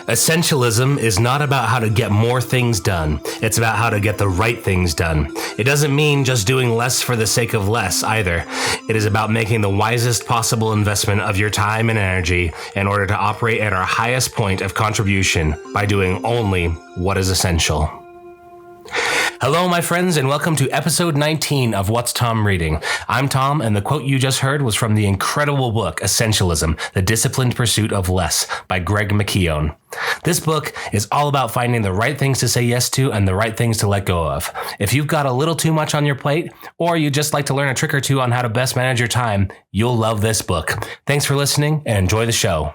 Essentialism is not about how to get more things done. It's about how to get the right things done. It doesn't mean just doing less for the sake of less either. It is about making the wisest possible investment of your time and energy in order to operate at our highest point of contribution by doing only what is essential. Hello, my friends, and welcome to episode 19 of What's Tom Reading. I'm Tom, and the quote you just heard was from the incredible book, Essentialism, The Disciplined Pursuit of Less by Greg McKeown. This book is all about finding the right things to say yes to and the right things to let go of. If you've got a little too much on your plate, or you just like to learn a trick or two on how to best manage your time, you'll love this book. Thanks for listening, and enjoy the show.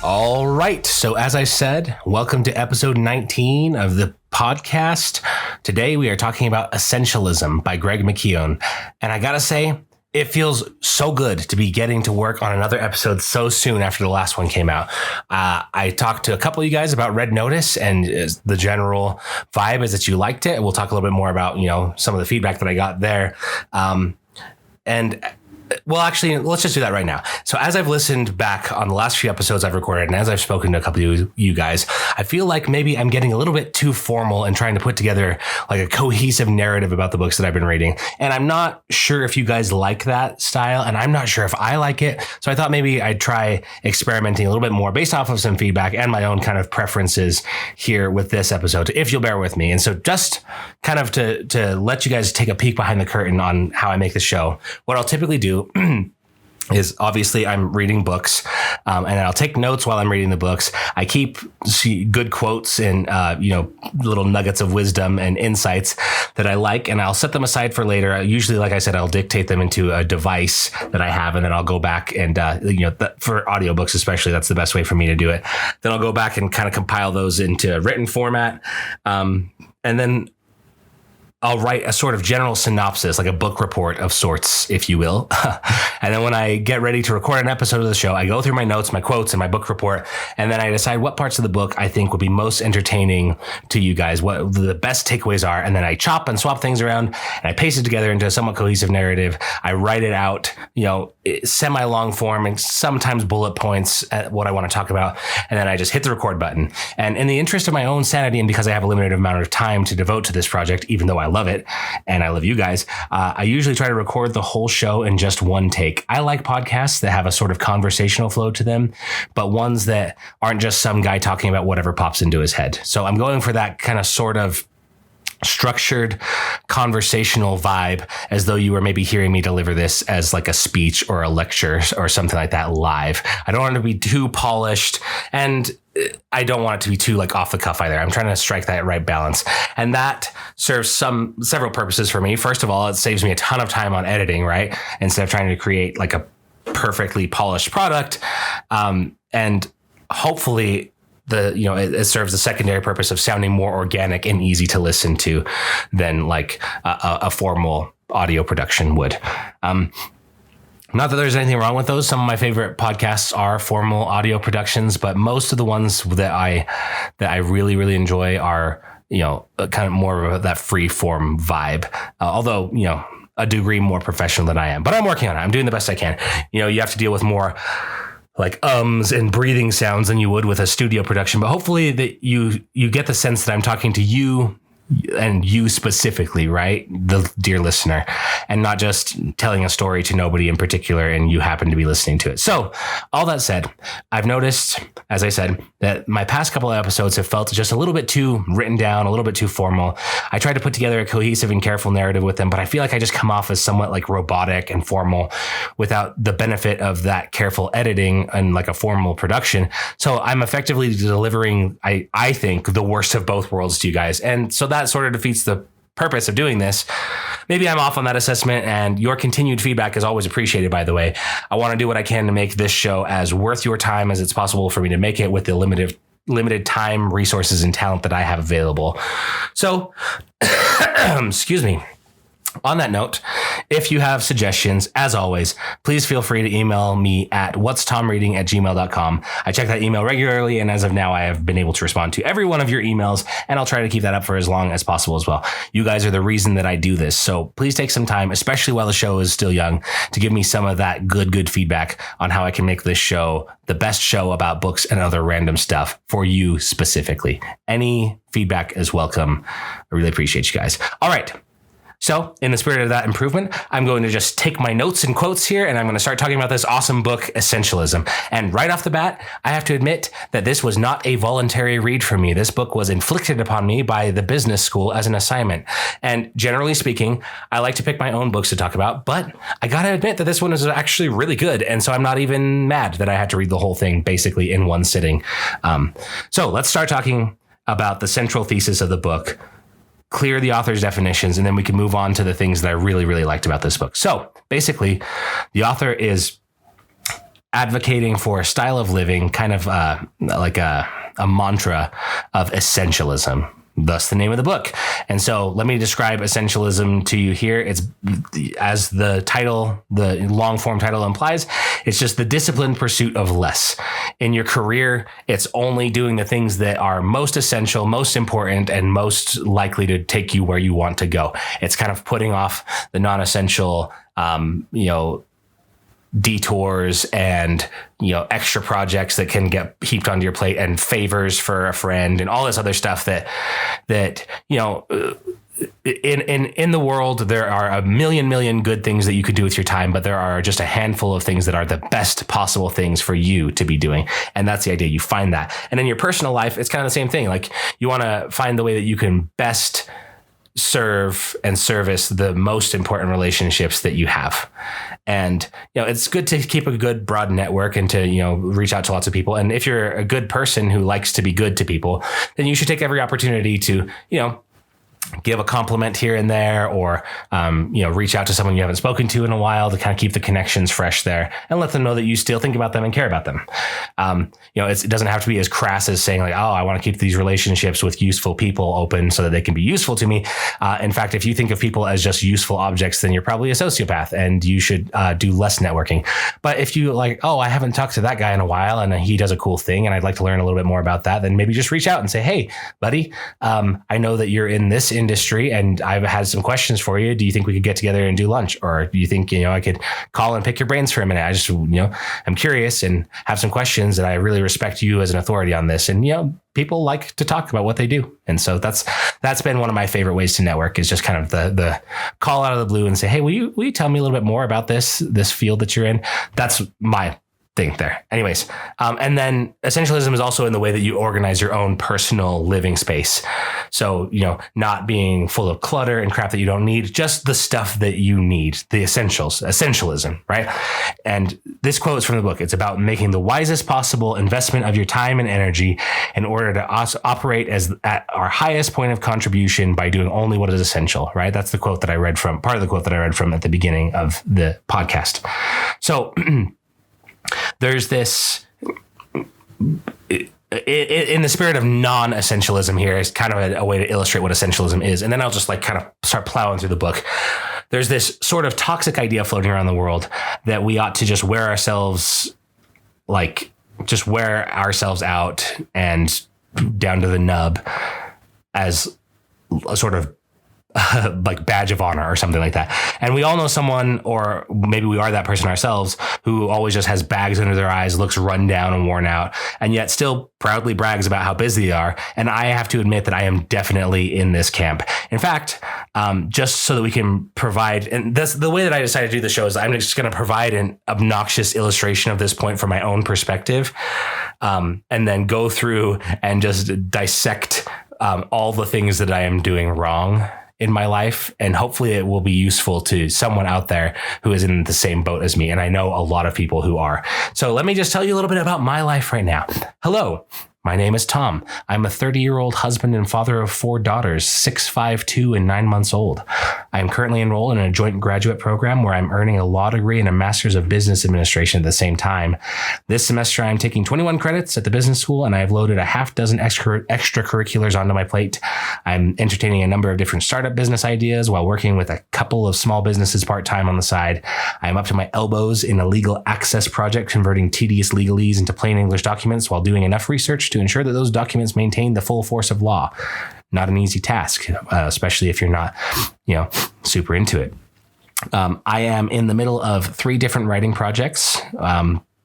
All right. So as I said, welcome to episode 19 of the podcast. Today we are talking about Essentialism by Greg McKeown. And I gotta say, it feels so good to be getting to work on another episode so soon after the last one came out. I talked to a couple of you guys about Red Notice, and the general vibe is that you liked it. We'll talk a little bit more about, some of the feedback that I got there. Well, actually, let's just do that right now. So as I've listened back on the last few episodes I've recorded, and as I've spoken to a couple of you guys, I feel like maybe I'm getting a little bit too formal and trying to put together like a cohesive narrative about the books that I've been reading. And I'm not sure if you guys like that style, and I'm not sure if I like it. So I thought maybe I'd try experimenting a little bit more based off of some feedback and my own kind of preferences here with this episode, if you'll bear with me. And so just kind of to let you guys take a peek behind the curtain on how I make the show, what I'll typically do is obviously I'm reading books, and I'll take notes while I'm reading the books. I keep good quotes and, little nuggets of wisdom and insights that I like, and I'll set them aside for later. Usually, like I said, I'll dictate them into a device that I have, and then I'll go back and, for audiobooks especially, that's the best way for me to do it. Then I'll go back and kind of compile those into written format. And then I'll write a sort of general synopsis, like a book report of sorts, if you will. And then when I get ready to record an episode of the show, I go through my notes, my quotes, and my book report. And then I decide what parts of the book I think would be most entertaining to you guys, what the best takeaways are. And then I chop and swap things around, and I paste it together into a somewhat cohesive narrative. I write it out, semi-long form and sometimes bullet points at what I want to talk about. And then I just hit the record button. And in the interest of my own sanity, and because I have a limited amount of time to devote to this project, even though I love it and I love you guys, I usually try to record the whole show in just one take. I like podcasts that have a sort of conversational flow to them, but ones that aren't just some guy talking about whatever pops into his head. So I'm going for that kind of sort of structured conversational vibe, as though you were maybe hearing me deliver this as like a speech or a lecture or something like that live. I don't want it to be too polished, and I don't want it to be too like off the cuff either. I'm trying to strike that right balance. And that serves several purposes for me. First of all, it saves me a ton of time on editing, right? Instead of trying to create like a perfectly polished product. And hopefully it serves the secondary purpose of sounding more organic and easy to listen to than like a formal audio production would. Not that there's anything wrong with those. Some of my favorite podcasts are formal audio productions, but most of the ones that I really, really enjoy are, kind of more of that free form vibe. Although, a degree more professional than I am, but I'm working on it. I'm doing the best I can. You have to deal with more like ums and breathing sounds than you would with a studio production, but hopefully that you get the sense that I'm talking to you, and you specifically, right? The dear listener, and not just telling a story to nobody in particular and you happen to be listening to it. So all that said, I've noticed, as I said, that my past couple of episodes have felt just a little bit too written down, a little bit too formal. I tried to put together a cohesive and careful narrative with them, but I feel like I just come off as somewhat like robotic and formal without the benefit of that careful editing and like a formal production. So I'm effectively delivering, I think, the worst of both worlds to you guys. And so that sort of defeats the purpose of doing this. Maybe I'm off on that assessment, and your continued feedback is always appreciated, by the way. I want to do what I can to make this show as worth your time as it's possible for me to make it with the limited time, resources, and talent that I have available. So, excuse me. On that note, if you have suggestions, as always, please feel free to email me at whatstomreading@gmail.com. I check that email regularly, and as of now, I have been able to respond to every one of your emails, and I'll try to keep that up for as long as possible as well. You guys are the reason that I do this, so please take some time, especially while the show is still young, to give me some of that good feedback on how I can make this show the best show about books and other random stuff for you specifically. Any feedback is welcome. I really appreciate you guys. All right. So in the spirit of that improvement, I'm going to just take my notes and quotes here, and I'm going to start talking about this awesome book, Essentialism. And right off the bat, I have to admit that this was not a voluntary read for me. This book was inflicted upon me by the business school as an assignment. And generally speaking, I like to pick my own books to talk about, but I got to admit that this one is actually really good. And so I'm not even mad that I had to read the whole thing basically in one sitting. So let's start talking about the central thesis of the book, clear the author's definitions, and then we can move on to the things that I really liked about this book. So basically, the author is advocating for a style of living, kind of like a mantra of essentialism. Thus the name of the book. And so let me describe essentialism to you here. It's, as the title, the long form title implies, it's just the disciplined pursuit of less. In your career, it's only doing the things that are most essential, most important, and most likely to take you where you want to go. It's kind of putting off the non-essential, detours and extra projects that can get heaped onto your plate, and favors for a friend, and all this other stuff that in the world, there are a million good things that you could do with your time, but there are just a handful of things that are the best possible things for you to be doing. And that's the idea. You find that. And in your personal life, it's kind of the same thing. Like, you want to find the way that you can best serve and service the most important relationships that you have. And, it's good to keep a good broad network and to, reach out to lots of people. And if you're a good person who likes to be good to people, then you should take every opportunity to, give a compliment here and there, or, reach out to someone you haven't spoken to in a while to kind of keep the connections fresh there and let them know that you still think about them and care about them. It doesn't have to be as crass as saying like, oh, I want to keep these relationships with useful people open so that they can be useful to me. In fact, if you think of people as just useful objects, then you're probably a sociopath and you should do less networking. But if you like, oh, I haven't talked to that guy in a while and he does a cool thing and I'd like to learn a little bit more about that, then maybe just reach out and say, hey, buddy, I know that you're in this industry and I've had some questions for you. Do you think we could get together and do lunch? Or do you think, I could call and pick your brains for a minute? I just, I'm curious and have some questions, and I really respect you as an authority on this. And, people like to talk about what they do. And so that's been one of my favorite ways to network, is just kind of the call out of the blue and say, hey, will you tell me a little bit more about this field that you're in? That's my thing there. Anyways, and then essentialism is also in the way that you organize your own personal living space. So, not being full of clutter and crap that you don't need, just the stuff that you need, the essentials, essentialism, right? And this quote is from the book. It's about making the wisest possible investment of your time and energy in order to operate at our highest point of contribution by doing only what is essential, right? That's the quote that I read from, part of the quote that I read from at the beginning of the podcast. So, there's this, in the spirit of non-essentialism here, is kind of a way to illustrate what essentialism is. And then I'll just kind of start plowing through the book. There's this sort of toxic idea floating around the world that we ought to just wear ourselves out and down to the nub as a sort of like badge of honor or something like that. And we all know someone, or maybe we are that person ourselves, who always just has bags under their eyes, looks run down and worn out, and yet still proudly brags about how busy they are. And I have to admit that I am definitely in this camp. In fact, just so that we can provide, and that's the way that I decided to do the show, is I'm just going to provide an obnoxious illustration of this point from my own perspective, and then go through and just dissect all the things that I am doing wrong in my life. And hopefully it will be useful to someone out there who is in the same boat as me. And I know a lot of people who are. So let me just tell you a little bit about my life right now. Hello, My name is Tom. I'm a 30-year-old husband and father of 4 daughters, 6, 5, 2, and 9 months old. I am currently enrolled in a joint graduate program where I'm earning a law degree and a master's of business administration at the same time. This semester, I'm taking 21 credits at the business school, and I have loaded a half dozen extracurriculars onto my plate. I'm entertaining a number of different startup business ideas while working with a couple of small businesses part-time on the side. I am up to my elbows in a legal access project converting tedious legalese into plain English documents while doing enough research to ensure that those documents maintain the full force of law. Not an easy task, especially if you're not, super into it. I am in the middle of 3 different writing projects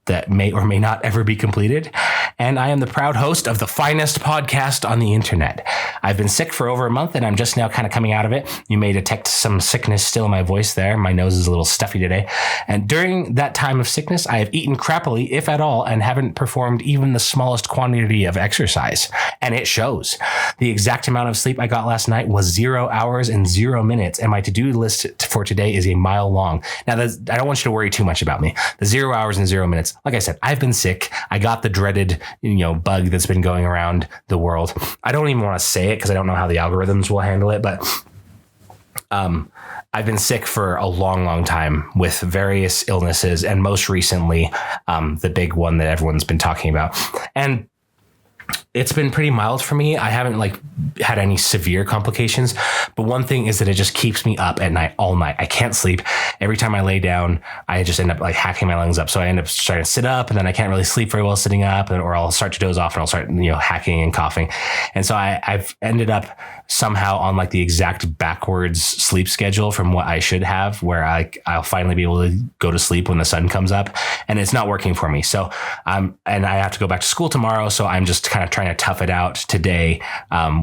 that may or may not ever be completed. And I am the proud host of the finest podcast on the internet. I've been sick for over a month and I'm just now kind of coming out of it. You may detect some sickness still in my voice there. My nose is a little stuffy today. And during that time of sickness, I have eaten crappily, if at all, and haven't performed even the smallest quantity of exercise. And it shows. The exact amount of sleep I got last night was 0 hours and 0 minutes. And my to-do list for today is a mile long. Now, I don't want you to worry too much about me. The 0 hours and 0 minutes. Like I said, I've been sick. I got the dreaded, bug that's been going around the world. I don't even want to say it because I don't know how the algorithms will handle it, but I've been sick for a long, long time with various illnesses, and most recently, the big one that everyone's been talking about. And it's been pretty mild for me. I haven't had any severe complications, but one thing is that it just keeps me up at night, all night. I can't sleep. Every time I lay down, I just end up hacking my lungs up. So I end up starting to sit up, and then I can't really sleep very well sitting up, or I'll start to doze off and I'll start, hacking and coughing. And so I've ended up somehow on the exact backwards sleep schedule from what I should have, where I'll finally be able to go to sleep when the sun comes up, and it's not working for me. So and I have to go back to school tomorrow. So I'm just kind of trying to tough it out today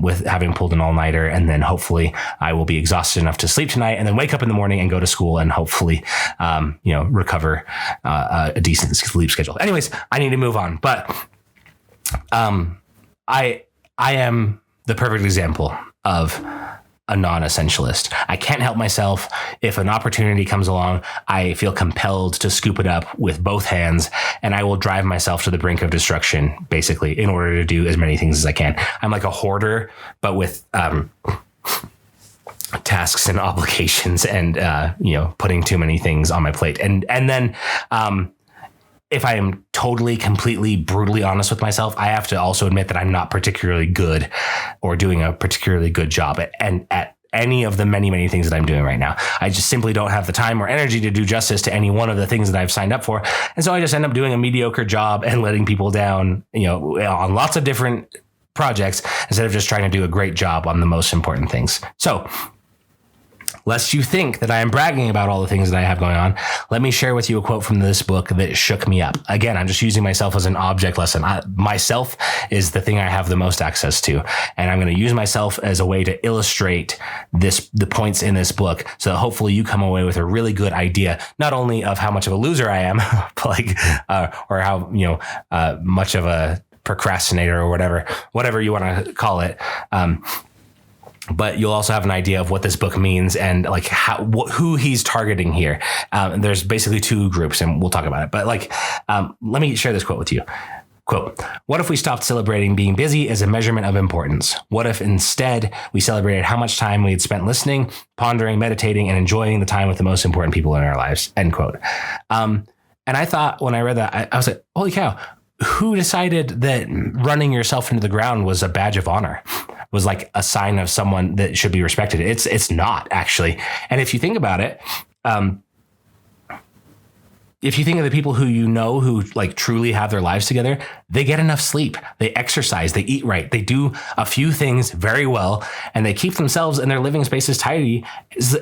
with having pulled an all-nighter, and then hopefully I will be exhausted enough to sleep tonight and then wake up in the morning and go to school and hopefully recover a decent sleep schedule. Anyways, I need to move on, but I am the perfect example of a non-essentialist. I can't help myself. If an opportunity comes along, I feel compelled to scoop it up with both hands, and I will drive myself to the brink of destruction, basically, in order to do as many things as I can. I'm like a hoarder, but with tasks and obligations and, putting too many things on my plate. And then, if I am totally, completely, brutally honest with myself, I have to also admit that I'm not particularly good or doing a particularly good job at any of the many, many things that I'm doing right now. I just simply don't have the time or energy to do justice to any one of the things that I've signed up for. And so I just end up doing a mediocre job and letting people down, on lots of different projects instead of just trying to do a great job on the most important things. So, lest you think that I am bragging about all the things that I have going on, let me share with you a quote from this book that shook me up. Again, I'm just using myself as an object lesson. Myself is the thing I have the most access to. And I'm going to use myself as a way to illustrate the points in this book so that hopefully you come away with a really good idea, not only of how much of a loser I am, but or how, much of a procrastinator or whatever you want to call it. But you'll also have an idea of what this book means and who he's targeting here. There's basically 2 groups, and we'll talk about it. But let me share this quote with you. Quote, "What if we stopped celebrating being busy as a measurement of importance? What if instead we celebrated how much time we had spent listening, pondering, meditating, and enjoying the time with the most important people in our lives?" End quote. And I thought when I read that, I was like, holy cow. Who decided that running yourself into the ground was a badge of honor, was like a sign of someone that should be respected? It's not, actually. And if you think about it, if you think of the people who who truly have their lives together, they get enough sleep, they exercise, they eat right, they do a few things very well, and they keep themselves and their living spaces tidy,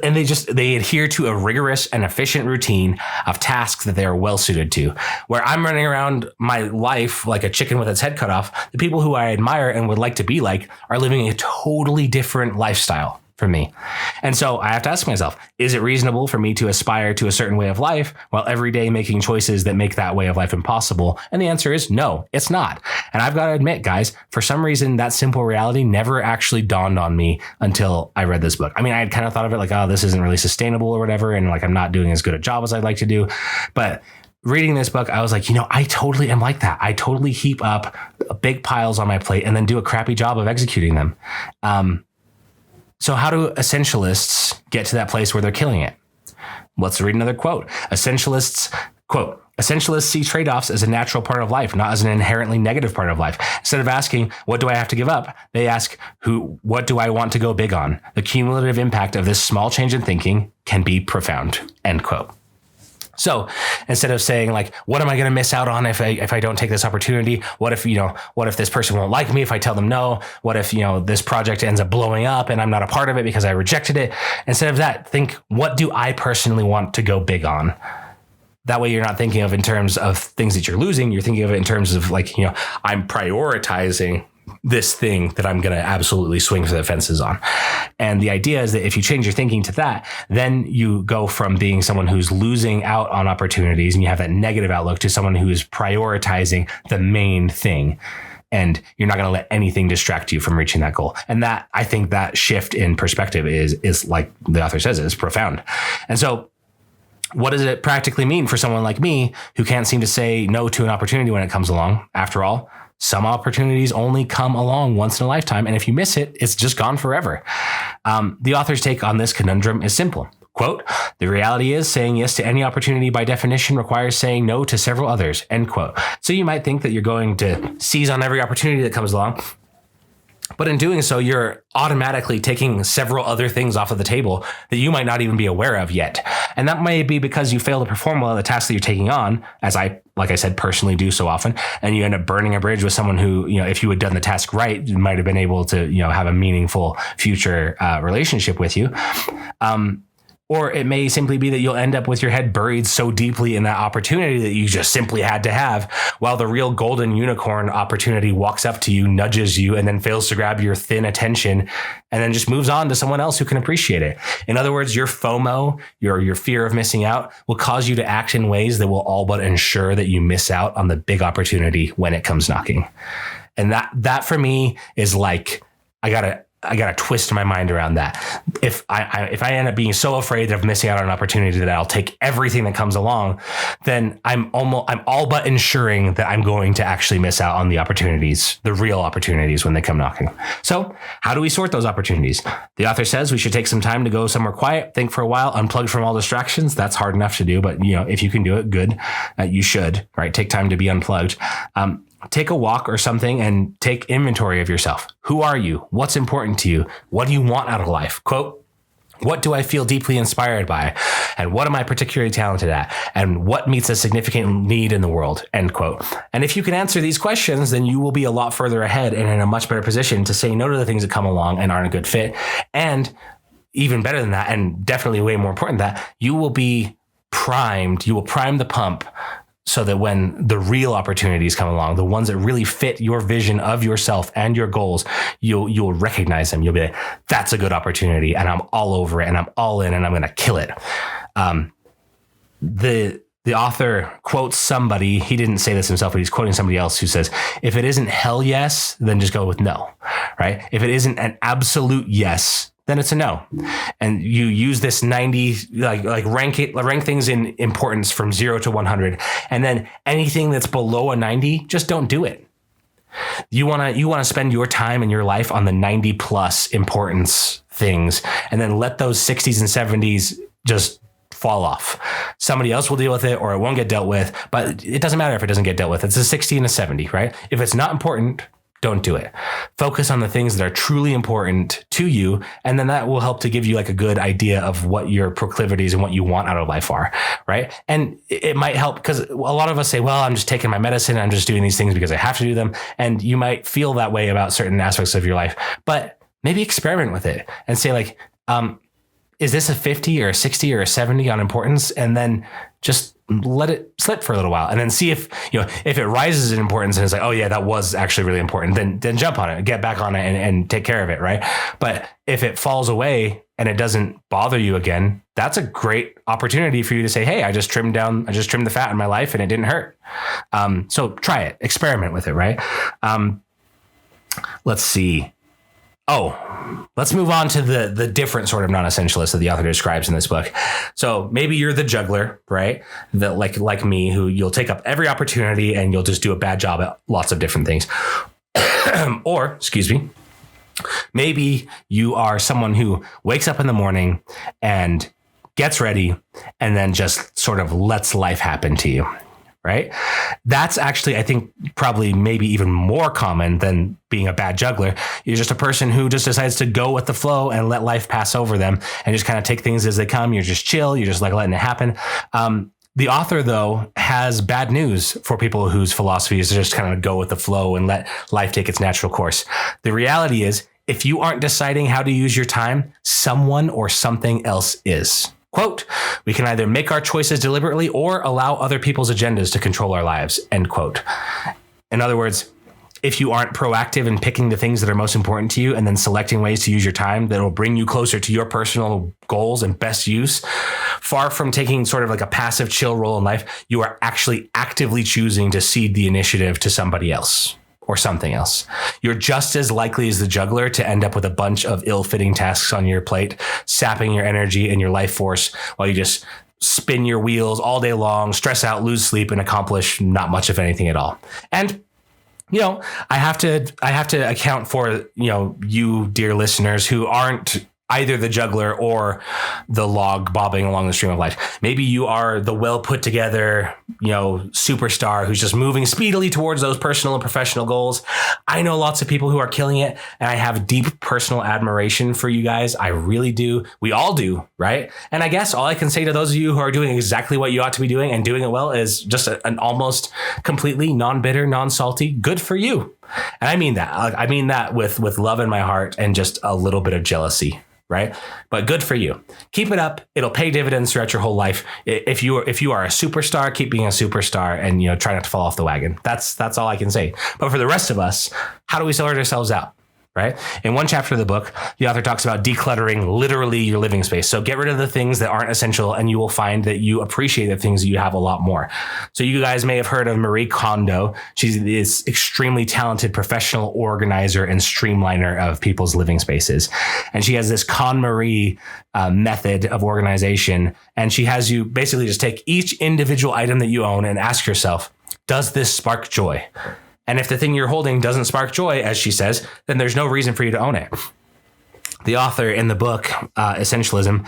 and they adhere to a rigorous and efficient routine of tasks that they are well suited to. Where I'm running around my life like a chicken with its head cut off, the people who I admire and would like to be like are living a totally different lifestyle for me. And so I have to ask myself, is it reasonable for me to aspire to a certain way of life while every day making choices that make that way of life impossible? And the answer is no, it's not. And I've got to admit, guys, for some reason, that simple reality never actually dawned on me until I read this book. I mean, I had kind of thought of it this isn't really sustainable or whatever. And I'm not doing as good a job as I'd like to do. But reading this book, I was like, I totally am like that. I totally heap up big piles on my plate and then do a crappy job of executing them. So how do essentialists get to that place where they're killing it? Let's read another quote. Essentialists see trade-offs as a natural part of life, not as an inherently negative part of life. Instead of asking, what do I have to give up? They ask, what do I want to go big on? The cumulative impact of this small change in thinking can be profound, end quote. So instead of saying like, what am I going to miss out on if I don't take this opportunity? What if this person won't like me if I tell them no? What if, this project ends up blowing up and I'm not a part of it because I rejected it? Instead of that, think, what do I personally want to go big on? That way you're not thinking of in terms of things that you're losing. You're thinking of it in terms of like, I'm prioritizing this thing that I'm going to absolutely swing for the fences on. And the idea is that if you change your thinking to that, then you go from being someone who's losing out on opportunities and you have that negative outlook to someone who is prioritizing the main thing. And you're not going to let anything distract you from reaching that goal. And that, I think that shift in perspective is like the author says, is profound. And so what does it practically mean for someone like me who can't seem to say no to an opportunity when it comes along? After all, some opportunities only come along once in a lifetime. And if you miss it, it's just gone forever. The author's take on this conundrum is simple. Quote, the reality is saying yes to any opportunity by definition requires saying no to several others, end quote. So you might think that you're going to seize on every opportunity that comes along, but in doing so, you're automatically taking several other things off of the table that you might not even be aware of yet. And that may be because you fail to perform well at the task that you're taking on, as like I said, personally do so often, and you end up burning a bridge with someone who, if you had done the task right, you might have been able to, have a meaningful future relationship with you. Or it may simply be that you'll end up with your head buried so deeply in that opportunity that you just simply had to have, while the real golden unicorn opportunity walks up to you, nudges you, and then fails to grab your thin attention and then just moves on to someone else who can appreciate it. In other words, your FOMO, your fear of missing out, will cause you to act in ways that will all but ensure that you miss out on the big opportunity when it comes knocking. And that for me is like, I gotta twist my mind around that. If I end up being so afraid of missing out on an opportunity that I'll take everything that comes along, then I'm all but ensuring that I'm going to actually miss out on the opportunities, the real opportunities when they come knocking. So how do we sort those opportunities? The author says we should take some time to go somewhere quiet, think for a while, unplug from all distractions. That's hard enough to do, but if you can do it, good. You should, right? Take time to be unplugged. Take a walk or something and take inventory of yourself. Who are you? What's important to you? What do you want out of life? Quote, what do I feel deeply inspired by? And what am I particularly talented at? And what meets a significant need in the world? End quote. And if you can answer these questions, then you will be a lot further ahead and in a much better position to say no to the things that come along and aren't a good fit. And even better than that, and definitely way more important than that, you will be primed. You will prime the pump so that when the real opportunities come along, the ones that really fit your vision of yourself and your goals, you'll recognize them. You'll be like, that's a good opportunity and I'm all over it and I'm all in and I'm going to kill it. The author quotes somebody, he didn't say this himself, but he's quoting somebody else who says, if it isn't hell yes, then just go with no, right? If it isn't an absolute yes, then it's a no. And you use this 90, like rank things in importance from 0 to 100. And then anything that's below a 90, just don't do it. You want to spend your time and your life on the 90 plus importance things, and then let those 60s and 70s just fall off. Somebody else will deal with it or it won't get dealt with, but it doesn't matter if it doesn't get dealt with. It's a 60 and a 70, right? If it's not important, don't do it. Focus on the things that are truly important to you. And then that will help to give you like a good idea of what your proclivities and what you want out of life are. Right. And it might help because a lot of us say, well, I'm just taking my medicine. I'm just doing these things because I have to do them. And you might feel that way about certain aspects of your life, but maybe experiment with it and say like, is this a 50 or a 60 or a 70 on importance? And then just let it slip for a little while and then see if it rises in importance and it's like, oh yeah, that was actually really important. Then jump on it, get back on it and take care of it. Right. But if it falls away and it doesn't bother you again, that's a great opportunity for you to say, hey, I just trimmed the fat in my life and it didn't hurt. So try it, experiment with it. Right. Let's see. Oh, let's move on to the different sort of non-essentialist that the author describes in this book. So maybe you're the juggler, right? That like me, who you'll take up every opportunity and you'll just do a bad job at lots of different things. Or, excuse me, maybe you are someone who wakes up in the morning and gets ready and then just sort of lets life happen to you. Right? That's actually, I think, probably maybe even more common than being a bad juggler. You're just a person who just decides to go with the flow and let life pass over them and just kind of take things as they come. You're just chill. You're just like letting it happen. The author, though, has bad news for people whose philosophy is to just kind of go with the flow and let life take its natural course. The reality is, if you aren't deciding how to use your time, someone or something else is. Quote, we can either make our choices deliberately or allow other people's agendas to control our lives, end quote. In other words, if you aren't proactive in picking the things that are most important to you and then selecting ways to use your time that will bring you closer to your personal goals and best use, far from taking sort of like a passive chill role in life, you are actually actively choosing to cede the initiative to somebody else or something else. You're just as likely as the juggler to end up with a bunch of ill-fitting tasks on your plate, sapping your energy and your life force while you just spin your wheels all day long, stress out, lose sleep, and accomplish not much of anything at all. And I have to account for, you dear listeners who aren't either the juggler or the log bobbing along the stream of life. Maybe you are the well put together, superstar who's just moving speedily towards those personal and professional goals. I know lots of people who are killing it, and I have deep personal admiration for you guys. I really do. We all do, right? And I guess all I can say to those of you who are doing exactly what you ought to be doing and doing it well is just an almost completely non-bitter, non-salty, good for you. And I mean that. I mean that with love in my heart and just a little bit of jealousy. Right. But good for you. Keep it up. It'll pay dividends throughout your whole life. If you are a superstar, keep being a superstar and, try not to fall off the wagon. That's all I can say. But for the rest of us, how do we sort ourselves out? Right. In one chapter of the book, the author talks about decluttering literally your living space. So get rid of the things that aren't essential and you will find that you appreciate the things that you have a lot more. So you guys may have heard of Marie Kondo. She's this extremely talented professional organizer and streamliner of people's living spaces. And she has this KonMari method of organization. And she has you basically just take each individual item that you own and ask yourself, does this spark joy? And if the thing you're holding doesn't spark joy, as she says, then there's no reason for you to own it. The author in the book, Essentialism,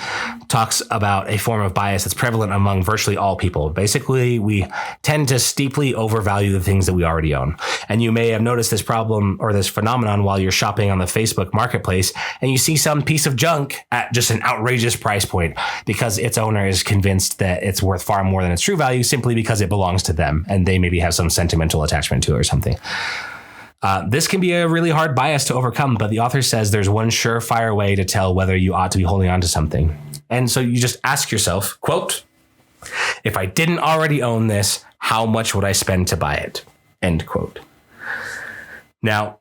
talks about a form of bias that's prevalent among virtually all people. Basically, we tend to steeply overvalue the things that we already own. And you may have noticed this problem or this phenomenon while you're shopping on the Facebook marketplace and you see some piece of junk at just an outrageous price point because its owner is convinced that it's worth far more than its true value simply because it belongs to them and they maybe have some sentimental attachment to it or something. This can be a really hard bias to overcome, but the author says there's one surefire way to tell whether you ought to be holding on to something. And so you just ask yourself, quote, if I didn't already own this, how much would I spend to buy it? End quote. Now,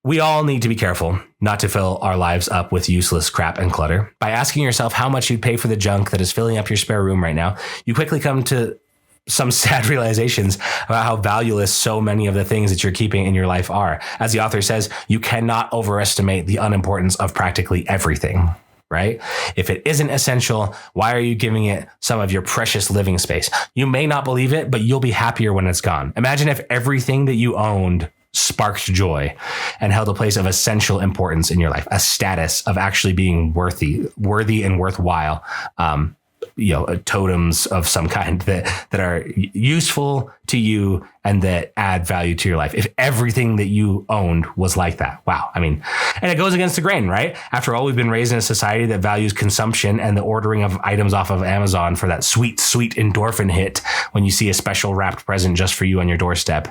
we all need to be careful not to fill our lives up with useless crap and clutter. By asking yourself how much you'd pay for the junk that is filling up your spare room right now, you quickly come to some sad realizations about how valueless so many of the things that you're keeping in your life are. As the author says, you cannot overestimate the unimportance of practically everything, right? If it isn't essential, why are you giving it some of your precious living space? You may not believe it, but you'll be happier when it's gone. Imagine if everything that you owned sparked joy and held a place of essential importance in your life, a status of actually being worthy and worthwhile, totems of some kind that are useful to you and that add value to your life. If everything that you owned was like that, wow. I mean, and it goes against the grain, right? After all, we've been raised in a society that values consumption and the ordering of items off of Amazon for that sweet, sweet endorphin hit when you see a special wrapped present just for you on your doorstep.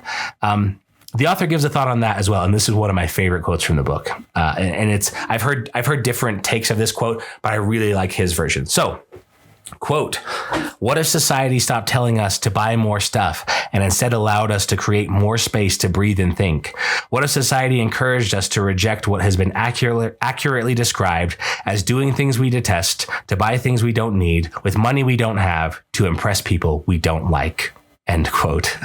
The author gives a thought on that as well. And this is one of my favorite quotes from the book. And I've heard different takes of this quote, but I really like his version. So, quote, what if society stopped telling us to buy more stuff and instead allowed us to create more space to breathe and think? What if society encouraged us to reject what has been accurately described as doing things we detest, to buy things we don't need, with money we don't have, to impress people we don't like? End quote.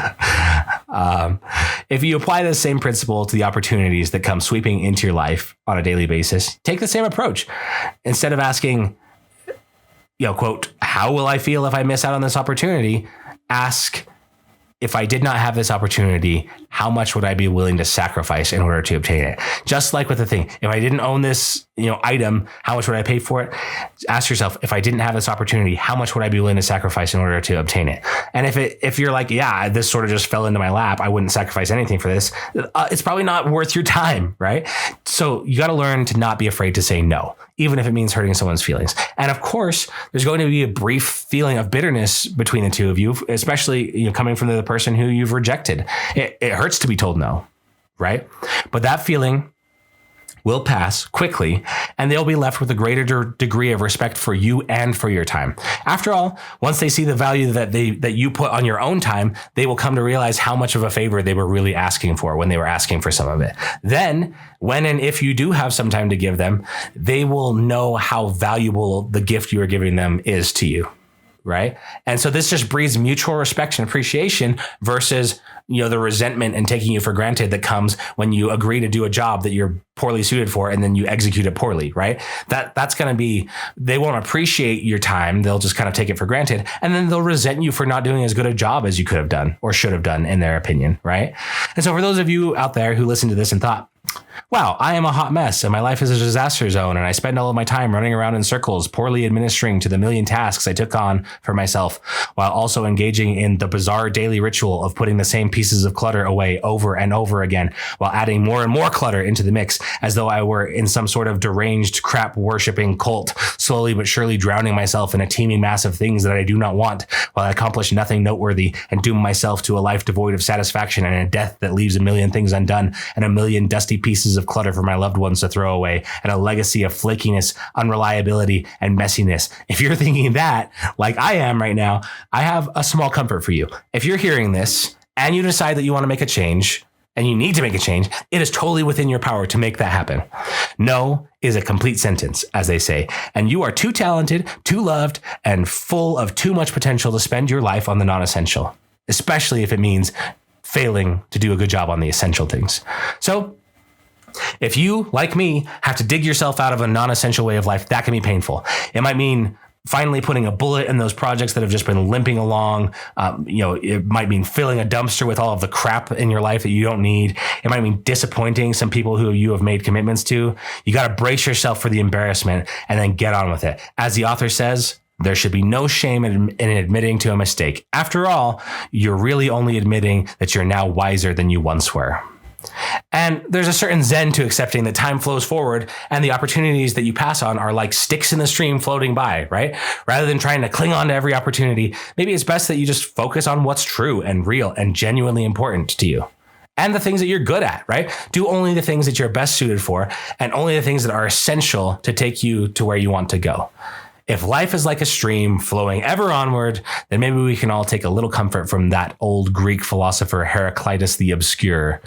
If you apply the same principle to the opportunities that come sweeping into your life on a daily basis, take the same approach. Instead of asking, quote, how will I feel if I miss out on this opportunity? Ask, if I did not have this opportunity, how much would I be willing to sacrifice in order to obtain it? Just like with the thing, if I didn't own this, item, how much would I pay for it? Ask yourself, if I didn't have this opportunity, how much would I be willing to sacrifice in order to obtain it? And if you're like, yeah, this sort of just fell into my lap, I wouldn't sacrifice anything for this, it's probably not worth your time, right? So you got to learn to not be afraid to say no, even if it means hurting someone's feelings. And of course, there's going to be a brief feeling of bitterness between the two of you, especially coming from the person who you've rejected. It hurts to be told no, right? But that feeling will pass quickly, and they'll be left with a greater degree of respect for you and for your time. After all, once they see the value that you put on your own time, they will come to realize how much of a favor they were really asking for when they were asking for some of it. Then, when and if you do have some time to give them, they will know how valuable the gift you are giving them is to you. Right. And so this just breeds mutual respect and appreciation versus, the resentment and taking you for granted that comes when you agree to do a job that you're poorly suited for and then you execute it poorly. Right. That's going to be, they won't appreciate your time. They'll just kind of take it for granted. And then they'll resent you for not doing as good a job as you could have done or should have done in their opinion. Right. And so for those of you out there who listened to this and thought, wow, I am a hot mess and my life is a disaster zone and I spend all of my time running around in circles, poorly administering to the million tasks I took on for myself, while also engaging in the bizarre daily ritual of putting the same pieces of clutter away over and over again, while adding more and more clutter into the mix, as though I were in some sort of deranged crap worshipping cult, slowly but surely drowning myself in a teeming mass of things that I do not want, while I accomplish nothing noteworthy and doom myself to a life devoid of satisfaction and a death that leaves a million things undone and a million dusty pieces of clutter for my loved ones to throw away and a legacy of flakiness, unreliability, and messiness. If you're thinking that, like I am right now, I have a small comfort for you. If you're hearing this and you decide that you want to make a change and you need to make a change, it is totally within your power to make that happen. No is a complete sentence, as they say, and you are too talented, too loved, and full of too much potential to spend your life on the non-essential, especially if it means failing to do a good job on the essential things. So if you, like me, have to dig yourself out of a non-essential way of life, that can be painful. It might mean finally putting a bullet in those projects that have just been limping along. It might mean filling a dumpster with all of the crap in your life that you don't need. It might mean disappointing some people who you have made commitments to. You got to brace yourself for the embarrassment and then get on with it. As the author says, there should be no shame in admitting to a mistake. After all, you're really only admitting that you're now wiser than you once were. And there's a certain zen to accepting that time flows forward and the opportunities that you pass on are like sticks in the stream floating by, right? Rather than trying to cling on to every opportunity, maybe it's best that you just focus on what's true and real and genuinely important to you. And the things that you're good at, right? Do only the things that you're best suited for and only the things that are essential to take you to where you want to go. If life is like a stream flowing ever onward, then maybe we can all take a little comfort from that old Greek philosopher Heraclitus the Obscure.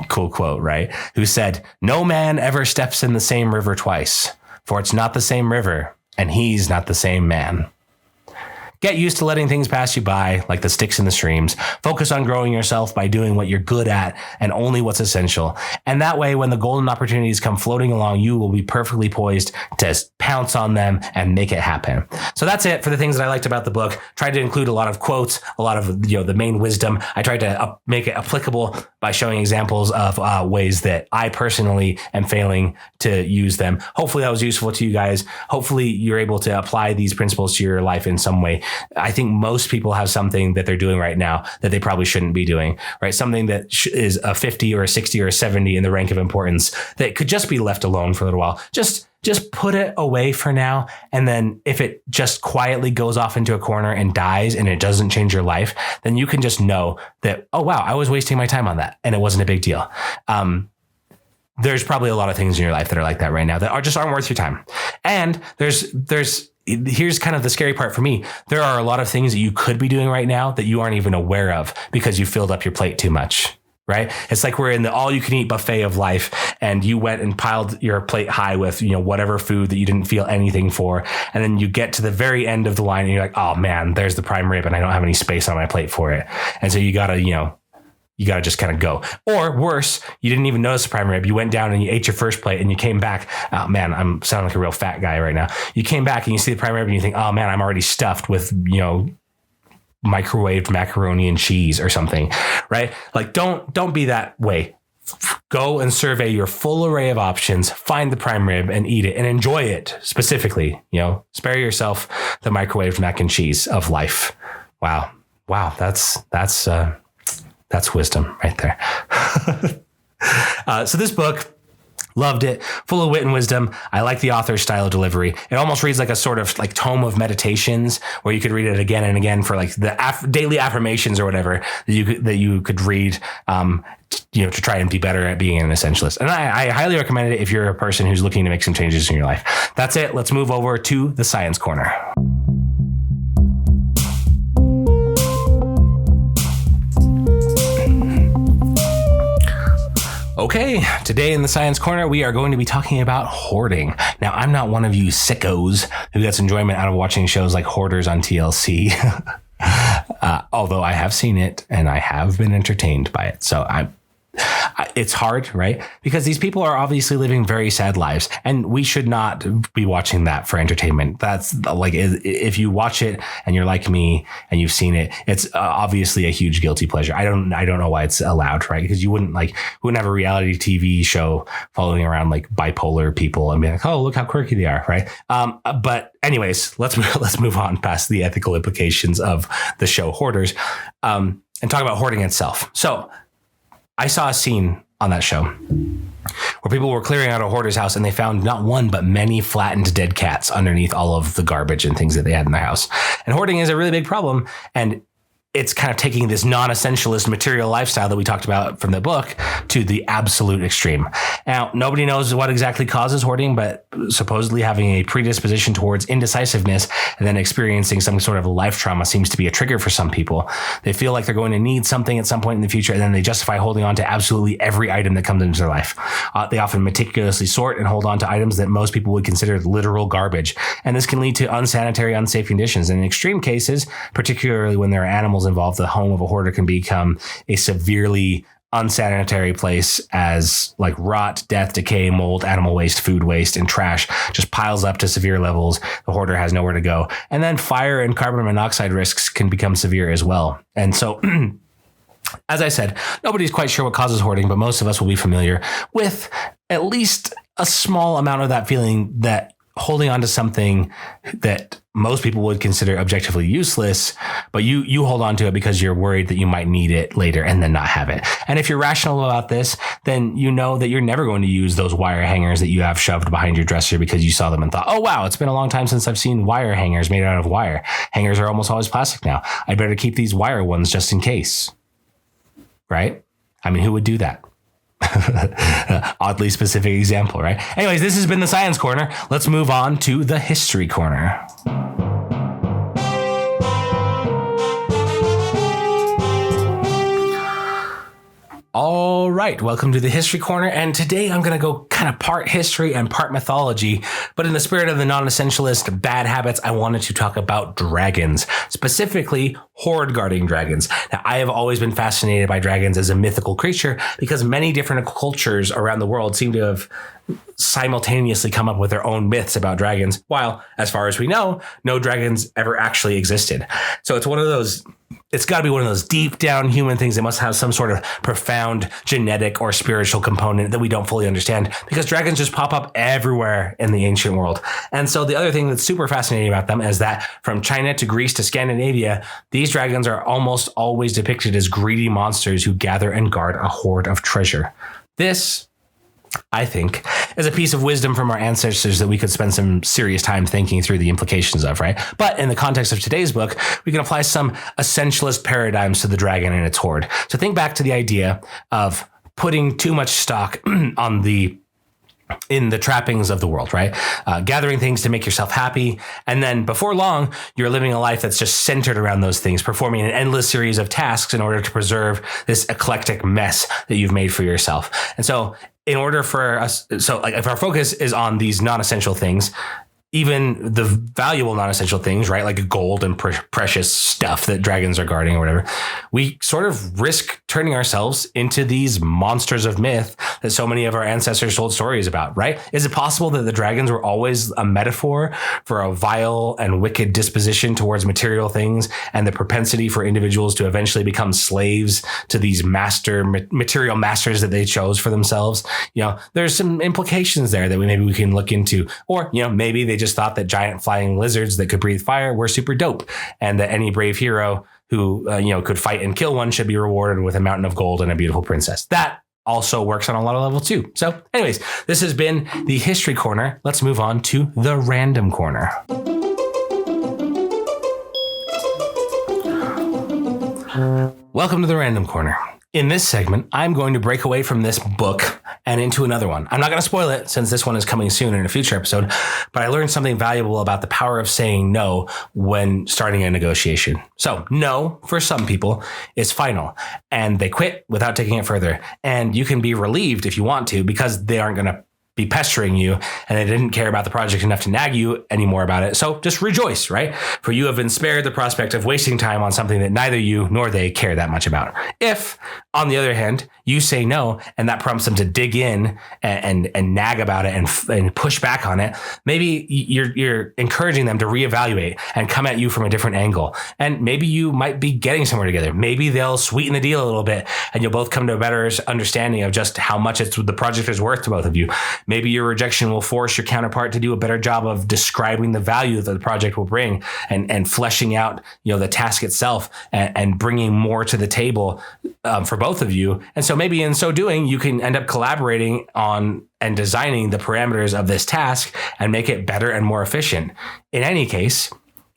Cool quote, right? Who said, "No man ever steps in the same river twice, for it's not the same river, and he's not the same man." Get used to letting things pass you by, like the sticks in the streams. Focus on growing yourself by doing what you're good at and only what's essential. And that way, when the golden opportunities come floating along, you will be perfectly poised to pounce on them and make it happen. So that's it for the things that I liked about the book. Tried to include a lot of quotes, a lot of the main wisdom. I tried to make it applicable by showing examples of ways that I personally am failing to use them. Hopefully that was useful to you guys. Hopefully you're able to apply these principles to your life in some way. I think most people have something that they're doing right now that they probably shouldn't be doing, right? Something that is a 50 or a 60 or a 70 in the rank of importance that could just be left alone for a little while. Just put it away for now. And then if it just quietly goes off into a corner and dies and it doesn't change your life, then you can just know that, oh, wow, I was wasting my time on that and it wasn't a big deal. There's probably a lot of things in your life that are like that right now that aren't worth your time. And here's kind of the scary part for me. There are a lot of things that you could be doing right now that you aren't even aware of because you filled up your plate too much. right? It's like we're in the all you can eat buffet of life, and you went and piled your plate high with, whatever food that you didn't feel anything for. And then you get to the very end of the line and you're like, oh man, there's the prime rib and I don't have any space on my plate for it. And so you gotta just kind of go. Or worse, you didn't even notice the prime rib. You went down and you ate your first plate and you came back. Oh man, I'm sounding like a real fat guy right now. You came back and you see the prime rib and you think, oh man, I'm already stuffed with, microwaved macaroni and cheese or something, right? Like don't be that way. Go and survey your full array of options, find the prime rib and eat it and enjoy it specifically, spare yourself the microwaved mac and cheese of life. Wow. That's wisdom right there. So this book, loved it, full of wit and wisdom. I like the author's style of delivery. It almost reads like a sort of like tome of meditations where you could read it again and again for like the daily affirmations or whatever that you could read, to try and be better at being an essentialist. And I highly recommend it if you're a person who's looking to make some changes in your life. That's it. Let's move over to the science corner. Okay, today in the Science Corner, we are going to be talking about hoarding. Now, I'm not one of you sickos who gets enjoyment out of watching shows like Hoarders on TLC, although I have seen it and I have been entertained by it. So it's hard, right? Because these people are obviously living very sad lives and we should not be watching that for entertainment. That's like, if you watch it and you're like me and you've seen it, it's obviously a huge guilty pleasure. I don't know why it's allowed, right? Because you wouldn't have a reality TV show following around like bipolar people and be like, oh, look how quirky they are, right? But anyways, let's move on past the ethical implications of the show Hoarders, and talk about hoarding itself. So I saw a scene on that show where people were clearing out a hoarder's house and they found not one, but many flattened dead cats underneath all of the garbage and things that they had in their house. And hoarding is a really big problem. And it's kind of taking this non-essentialist material lifestyle that we talked about from the book to the absolute extreme. Now, nobody knows what exactly causes hoarding, but supposedly having a predisposition towards indecisiveness and then experiencing some sort of life trauma seems to be a trigger for some people. They feel like they're going to need something at some point in the future, and then they justify holding on to absolutely every item that comes into their life. They often meticulously sort and hold on to items that most people would consider literal garbage. And this can lead to unsanitary, unsafe conditions. And in extreme cases, particularly when there are animals involved, the home of a hoarder can become a severely unsanitary place as like rot, death, decay, mold, animal waste, food waste, and trash just piles up to severe levels. The hoarder has nowhere to go. And then fire and carbon monoxide risks can become severe as well. And so as I said, nobody's quite sure what causes hoarding, but most of us will be familiar with at least a small amount of that feeling that holding on to something that most people would consider objectively useless, but you hold on to it because you're worried that you might need it later and then not have it. And if you're rational about this, then you know that you're never going to use those wire hangers that you have shoved behind your dresser because you saw them and thought, oh, wow, it's been a long time since I've seen wire hangers made out of wire. Hangers are almost always plastic now. I better keep these wire ones just in case. Right? I mean, who would do that? Oddly specific example, right? Anyways, this has been the Science Corner. Let's move on to the History Corner. All right, welcome to the History Corner, and today I'm going to go kind of part history and part mythology, but in the spirit of the non-essentialist bad habits, I wanted to talk about dragons, specifically hoard guarding dragons. Now, I have always been fascinated by dragons as a mythical creature because many different cultures around the world seem to have simultaneously come up with their own myths about dragons, while, as far as we know, no dragons ever actually existed. So it's got to be one of those deep down human things that must have some sort of profound genetic or spiritual component that we don't fully understand, because dragons just pop up everywhere in the ancient world. And so the other thing that's super fascinating about them is that from China to Greece to Scandinavia, these dragons are almost always depicted as greedy monsters who gather and guard a hoard of treasure. This, I think, is a piece of wisdom from our ancestors that we could spend some serious time thinking through the implications of, right? But in the context of today's book, we can apply some essentialist paradigms to the dragon and its hoard. So think back to the idea of putting too much stock on the in the trappings of the world, right? Gathering things to make yourself happy. And then before long, you're living a life that's just centered around those things, performing an endless series of tasks in order to preserve this eclectic mess that you've made for yourself. And so in order for us, so like if our focus is on these non-essential things, even the valuable non-essential things, right? Like gold and precious stuff that dragons are guarding or whatever, we sort of risk turning ourselves into these monsters of myth that so many of our ancestors told stories about, right? Is it possible that the dragons were always a metaphor for a vile and wicked disposition towards material things and the propensity for individuals to eventually become slaves to these material masters that they chose for themselves? There's some implications there that maybe we can look into, or, maybe they just thought that giant flying lizards that could breathe fire were super dope, and that any brave hero who could fight and kill one should be rewarded with a mountain of gold and a beautiful princess. That also works on a lot of level too. So anyways, this has been the History Corner. Let's move on to the Random Corner. Welcome to the Random Corner. In this segment, I'm going to break away from this book and into another one. I'm not going to spoil it since this one is coming soon in a future episode, but I learned something valuable about the power of saying no when starting a negotiation. So no, for some people, is final, and they quit without taking it further. And you can be relieved if you want to, because they aren't going to be pestering you and they didn't care about the project enough to nag you anymore about it. So just rejoice, right? For you have been spared the prospect of wasting time on something that neither you nor they care that much about. If, on the other hand, you say no and that prompts them to dig in and nag about it and push back on it, maybe you're encouraging them to reevaluate and come at you from a different angle. And maybe you might be getting somewhere together. Maybe they'll sweeten the deal a little bit and you'll both come to a better understanding of just how much the project is worth to both of you. Maybe your rejection will force your counterpart to do a better job of describing the value that the project will bring and fleshing out, the task itself and bringing more to the table for both of you. And so maybe in so doing, you can end up collaborating on and designing the parameters of this task and make it better and more efficient. In any case,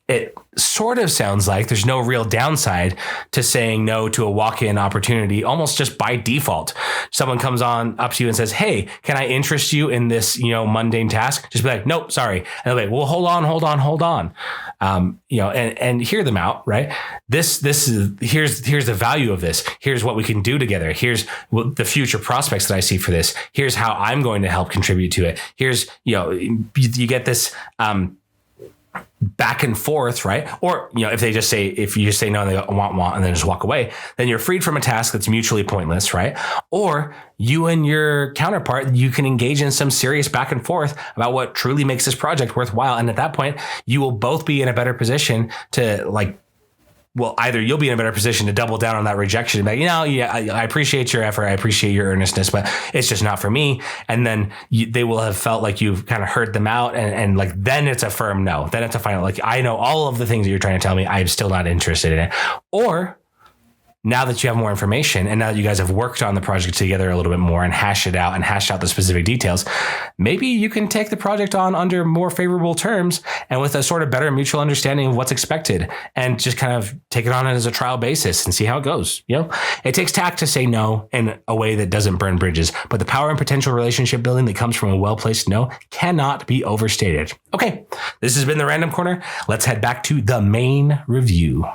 it sort of sounds like there's no real downside to saying no to a walk-in opportunity, almost just by default. Someone comes on up to you and says, "Hey, can I interest you in this, mundane task?" Just be like, "Nope, sorry." And they'll be like, "Well, hold on. And hear them out, right? Here's the value of this. Here's what we can do together. Here's the future prospects that I see for this. Here's how I'm going to help contribute to it. Here's, you get this, back and forth, right? Or, if you just say no and they go, want, and then just walk away, then you're freed from a task that's mutually pointless, right? Or you and your counterpart, you can engage in some serious back and forth about what truly makes this project worthwhile. And at that point, you will both be in a better position to either you'll be in a better position to double down on that rejection and be like, I appreciate your effort. I appreciate your earnestness, but it's just not for me. And then they will have felt like you've kind of heard them out. And then it's a firm no. Then it's a final, I know all of the things that you're trying to tell me. I'm still not interested in it. Or now that you have more information and now that you guys have worked on the project together a little bit more and hashed out the specific details, maybe you can take the project on under more favorable terms and with a sort of better mutual understanding of what's expected and just kind of take it on as a trial basis and see how it goes. It takes tact to say no in a way that doesn't burn bridges, but the power and potential relationship building that comes from a well-placed no cannot be overstated. Okay, this has been the Random Corner. Let's head back to the main review.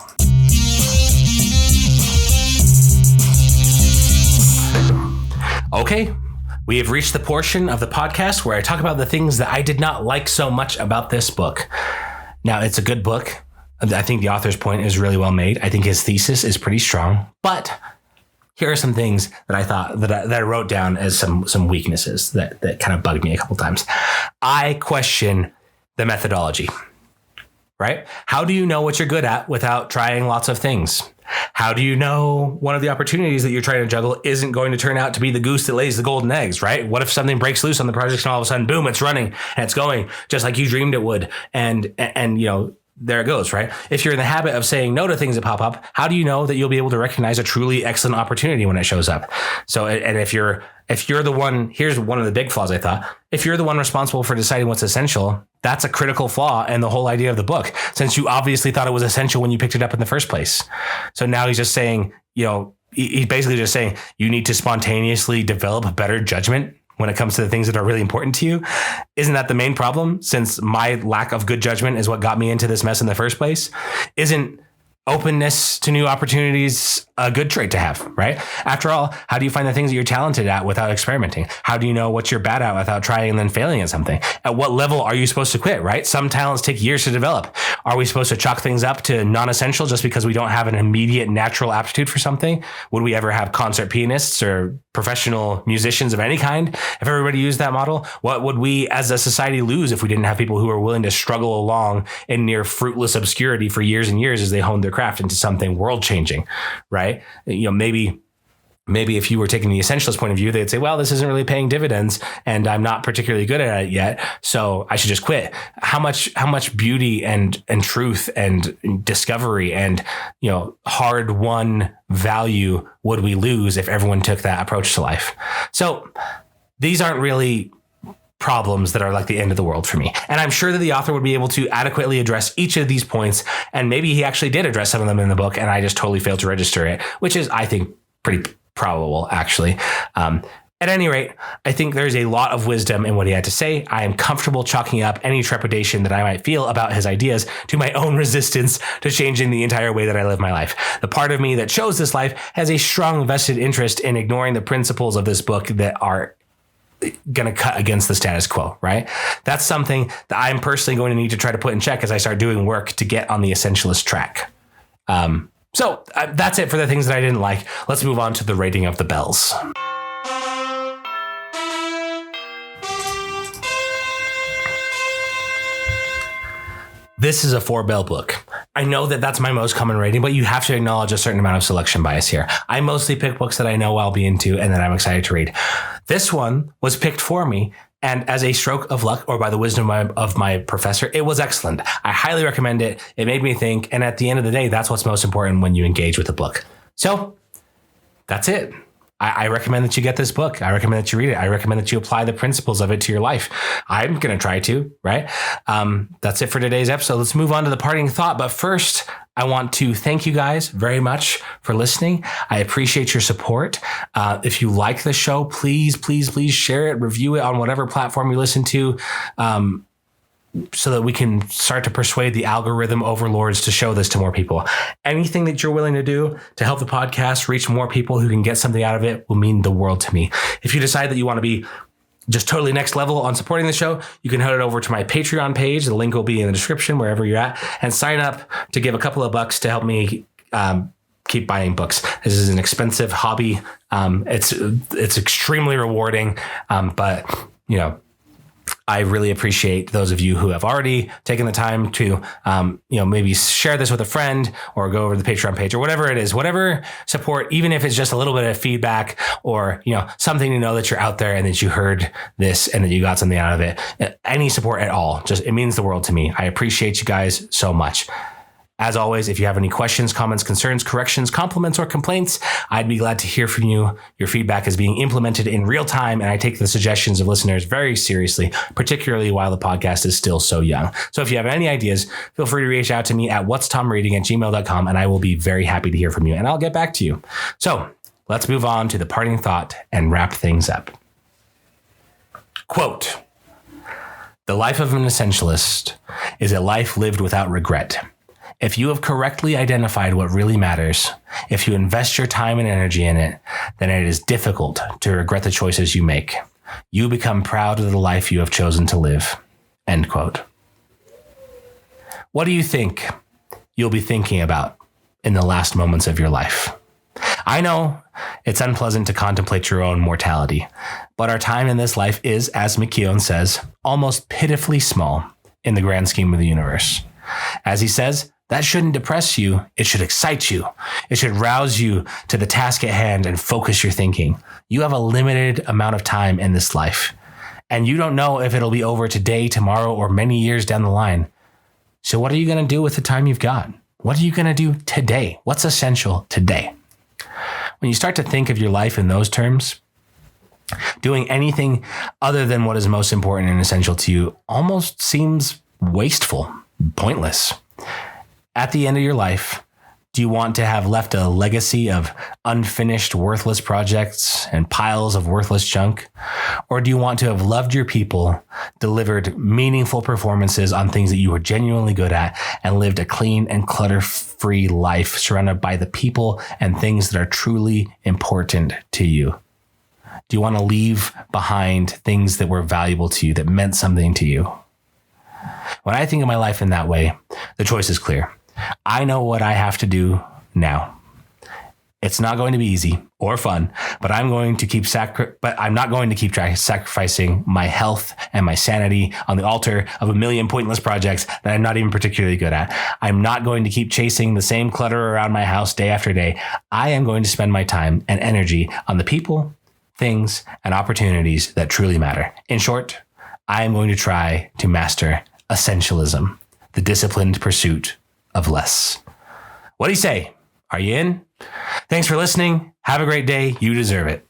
Okay, we have reached the portion of the podcast where I talk about the things that I did not like so much about this book. Now, it's a good book. I think the author's point is really well made. I think his thesis is pretty strong. But here are some things that I thought that I wrote down as some weaknesses that kind of bugged me a couple times. I question the methodology, right? How do you know what you're good at without trying lots of things? How do you know one of the opportunities that you're trying to juggle isn't going to turn out to be the goose that lays the golden eggs, right? What if something breaks loose on the project and all of a sudden, boom, it's running and it's going just like you dreamed it would. And there it goes, right? If you're in the habit of saying no to things that pop up, how do you know that you'll be able to recognize a truly excellent opportunity when it shows up? So, and if you're the one, here's one of the big flaws I thought. If you're the one responsible for deciding what's essential, that's a critical flaw in the whole idea of the book, since you obviously thought it was essential when you picked it up in the first place. So now he's just saying, he's basically just saying you need to spontaneously develop better judgment when it comes to the things that are really important to you. Isn't that the main problem? Since my lack of good judgment is what got me into this mess in the first place. Isn't openness to new opportunities a good trait to have, right? After all, how do you find the things that you're talented at without experimenting? How do you know what you're bad at without trying and then failing at something? At what level are you supposed to quit, right? Some talents take years to develop. Are we supposed to chalk things up to non-essential just because we don't have an immediate natural aptitude for something? Would we ever have concert pianists or professional musicians of any kind if everybody used that model? What would we as a society lose if we didn't have people who are willing to struggle along in near fruitless obscurity for years and years as they hone their craft into something world changing, right? Maybe if you were taking the essentialist point of view, they'd say, well, this isn't really paying dividends and I'm not particularly good at it yet, so I should just quit. How much beauty and truth and discovery and, hard won value would we lose if everyone took that approach to life? So these aren't really problems that are like the end of the world for me. And I'm sure that the author would be able to adequately address each of these points. And maybe he actually did address some of them in the book and I just totally failed to register it, which is, I think, pretty probable, actually. At any rate, I think there's a lot of wisdom in what he had to say. I am comfortable chalking up any trepidation that I might feel about his ideas to my own resistance to changing the entire way that I live my life. The part of me that chose this life has a strong vested interest in ignoring the principles of this book that are going to cut against the status quo, right? That's something that I'm personally going to need to try to put in check as I start doing work to get on the essentialist track. So that's it for the things that I didn't like. Let's move on to the rating of the bells. This is a 4-bell book. I know that that's my most common rating, but you have to acknowledge a certain amount of selection bias here. I mostly pick books that I know I'll be into and that I'm excited to read. This one was picked for me, and as a stroke of luck or by the wisdom of my professor, it was excellent. I highly recommend it. It made me think, and at the end of the day, that's what's most important when you engage with a book. So that's it. I recommend that you get this book. I recommend that you read it. I recommend that you apply the principles of it to your life. I'm going to try to, right? That's it for today's episode. Let's move on to the parting thought. But first, I want to thank you guys very much for listening. I appreciate your support. If you like the show, please share it, review it on whatever platform you listen to. So that we can start to persuade the algorithm overlords to show this to more people. Anything that you're willing to do to help the podcast reach more people who can get something out of it will mean the world to me. If you decide that you want to be just totally next level on supporting the show, you can head over to my Patreon page. The link will be in the description wherever you're at, and sign up to give a couple of bucks to help me keep buying books. This is an expensive hobby. It's extremely rewarding, but I really appreciate those of you who have already taken the time to, maybe share this with a friend or go over to the Patreon page or whatever it is, whatever support, even if it's just a little bit of feedback or, something to know that you're out there and that you heard this and that you got something out of it. Any support at all, it means the world to me. I appreciate you guys so much. As always, if you have any questions, comments, concerns, corrections, compliments, or complaints, I'd be glad to hear from you. Your feedback is being implemented in real time, and I take the suggestions of listeners very seriously, particularly while the podcast is still so young. So if you have any ideas, feel free to reach out to me at whatstomreading@gmail.com, and I will be very happy to hear from you, and I'll get back to you. So let's move on to the parting thought and wrap things up. Quote, "The life of an essentialist is a life lived without regret. If you have correctly identified what really matters, if you invest your time and energy in it, then it is difficult to regret the choices you make. You become proud of the life you have chosen to live." End quote. What do you think you'll be thinking about in the last moments of your life? I know it's unpleasant to contemplate your own mortality, but our time in this life is, as McKeown says, almost pitifully small in the grand scheme of the universe. As he says, that shouldn't depress you. It should excite you. It should rouse you to the task at hand and focus your thinking. You have a limited amount of time in this life, and you don't know if it'll be over today, tomorrow, or many years down the line. So what are you going to do with the time you've got? What are you going to do today? What's essential today? When you start to think of your life in those terms, doing anything other than what is most important and essential to you almost seems wasteful, pointless. At the end of your life, Do you want to have left a legacy of unfinished, worthless projects and piles of worthless junk? Or do you want to have loved your people, delivered meaningful performances on things that you were genuinely good at, and lived a clean and clutter-free life surrounded by the people and things that are truly important to you? Do you want to leave behind things that were valuable to you, that meant something to you? When I think of my life in that way, the choice is clear. I know what I have to do now. It's not going to be easy or fun, but I'm going to keep I'm not going to keep sacrificing my health and my sanity on the altar of a million pointless projects that I'm not even particularly good at. I'm not going to keep chasing the same clutter around my house day after day. I am going to spend my time and energy on the people, things, and opportunities that truly matter. In short, I am going to try to master essentialism, the disciplined pursuit of less. What do you say? Are you in? Thanks for listening. Have a great day. You deserve it.